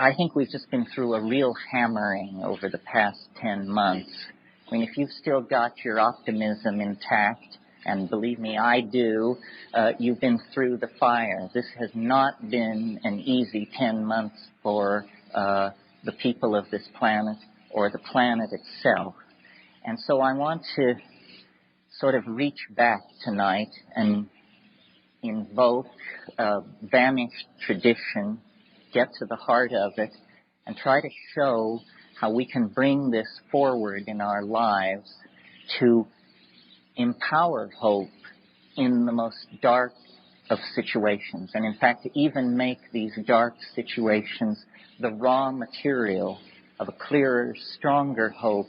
I think we've just been through a real hammering over the past 10 months. I mean, if you've still got your optimism intact, and believe me, I do, you've been through the fire. This has not been an easy 10 months for the people of this planet or the planet itself. And so I want to sort of reach back tonight and invoke a vanished tradition, get to the heart of it, and try to show how we can bring this forward in our lives to empower hope in the most dark of situations. And in fact, to even make these dark situations the raw material of a clearer, stronger hope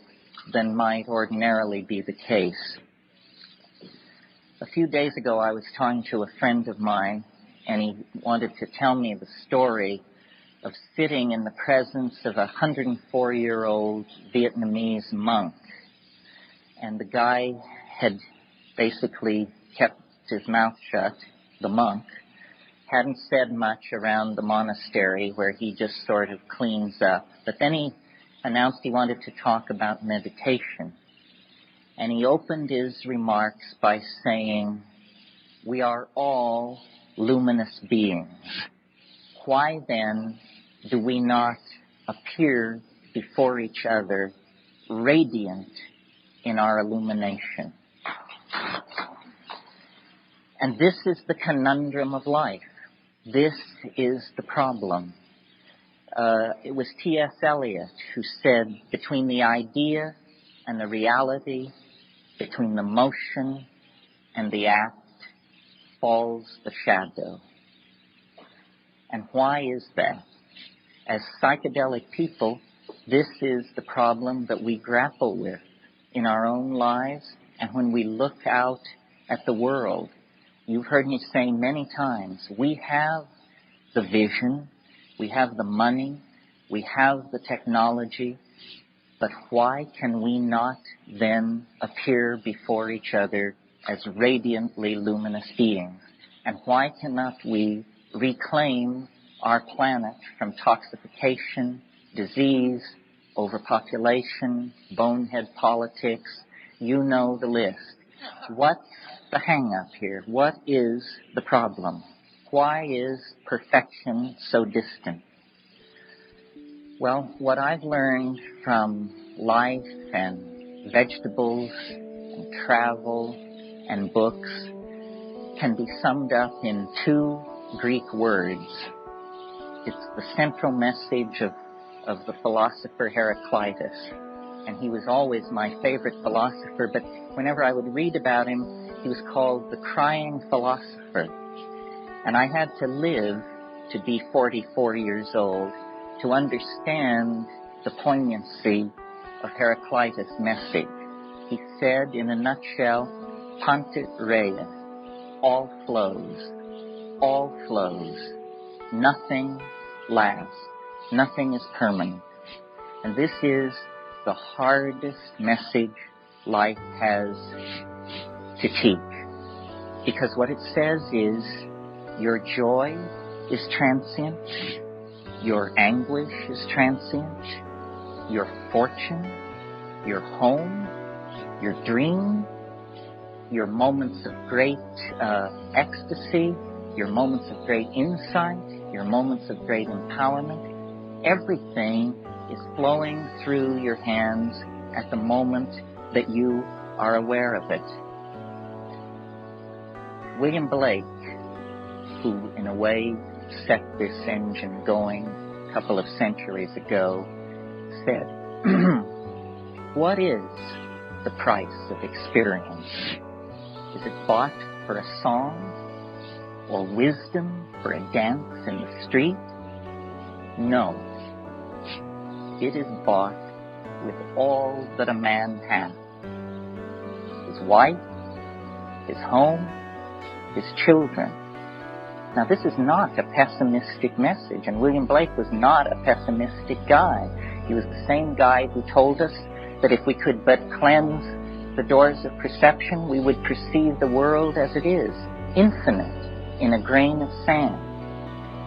than might ordinarily be the case. A few days ago, I was talking to a friend of mine, and he wanted to tell me the story of sitting in the presence of a 104-year-old Vietnamese monk. And the guy had basically kept his mouth shut, the monk, hadn't said much around the monastery where he just sort of cleans up. But then he announced he wanted to talk about meditation. And he opened his remarks by saying, "We are all luminous beings. Why then do we not appear before each other radiant in our illumination?" And this is the conundrum of life. This is the problem. It was T.S. Eliot who said, between the idea and the reality, between the motion and the act, falls the shadow. And why is that? As psychedelic people, this is the problem that we grapple with in our own lives and when we look out at the world. You've heard me say many times, we have the vision, we have the money, we have the technology, but why can we not then appear before each other as radiantly luminous beings? And why cannot we reclaim our planet from toxification, disease, overpopulation, bonehead politics? You know the list. What's the hang-up here? What is the problem? Why is perfection so distant? Well, what I've learned from life and vegetables and travel and books can be summed up in two Greek words. It's the central message of the philosopher Heraclitus. And he was always my favorite philosopher, but whenever I would read about him, he was called the crying philosopher. And I had to live to be 44 years old to understand the poignancy of Heraclitus' message. He said, in a nutshell, Pantit rea, all flows, nothing lasts, nothing is permanent. And this is the hardest message life has to teach. Because what it says is, your joy is transient, your anguish is transient, your fortune, your home, your dream, your moments of great ecstasy, your moments of great insight, your moments of great empowerment, everything is flowing through your hands at the moment that you are aware of it. William Blake, who in a way set this engine going a couple of centuries ago, said, what is the price of experience? Is it bought for a song or wisdom for a dance in the street? No. It is bought with all that a man has. His wife, his home, his children. Now, this is not a pessimistic message, and William Blake was not a pessimistic guy. He was the same guy who told us that if we could but cleanse the doors of perception, we would perceive the world as it is, infinite, in a grain of sand.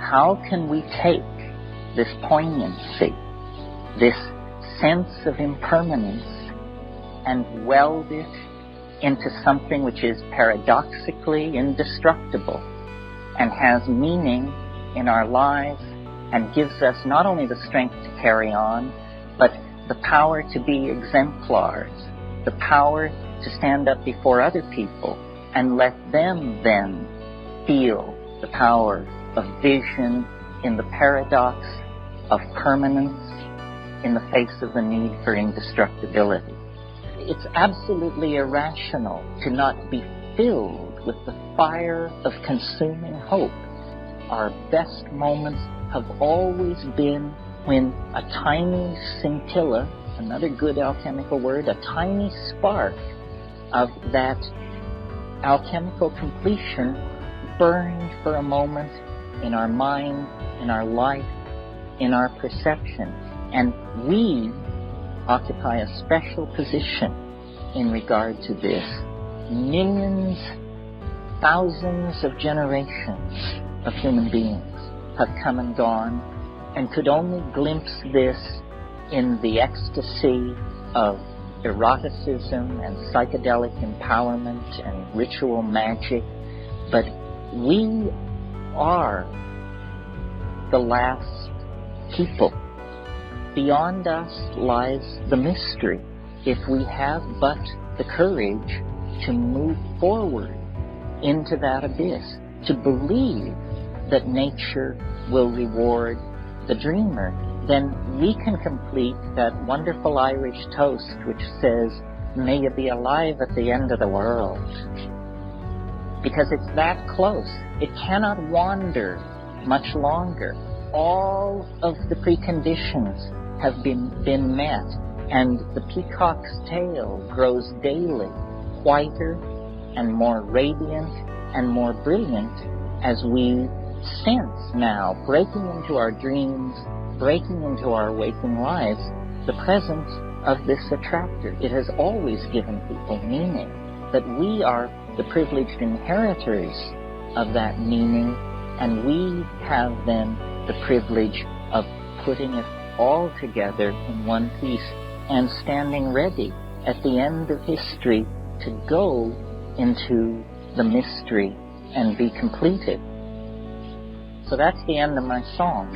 How can we take this poignancy, this sense of impermanence, and weld it into something which is paradoxically indestructible and has meaning in our lives and gives us not only the strength to carry on, but the power to be exemplars, the power to stand up before other people and let them then feel the power of vision in the paradox of permanence in the face of the need for indestructibility. It's absolutely irrational to not be filled with the fire of consuming hope. Our best moments have always been when a tiny scintilla, another good alchemical word, a tiny spark of that alchemical completion burned for a moment in our mind, in our life, in our perception. And we occupy a special position in regard to this. Millions, thousands of generations of human beings have come and gone and could only glimpse this in the ecstasy of eroticism and psychedelic empowerment and ritual magic. But we are the last people. Beyond us lies the mystery. If we have but the courage to move forward into that abyss, to believe that nature will reward the dreamer, then we can complete that wonderful Irish toast which says, "May you be alive at the end of the world." Because it's that close. It cannot wander much longer. All of the preconditions have been met, and the peacock's tail grows daily whiter and more radiant and more brilliant as we sense now, breaking into our dreams, breaking into our waking lives, the presence of this attractor. It has always given people meaning, but we are the privileged inheritors of that meaning, and we have then the privilege of putting it all together in one piece and standing ready at the end of history to go into the mystery and be completed. So that's the end of my song.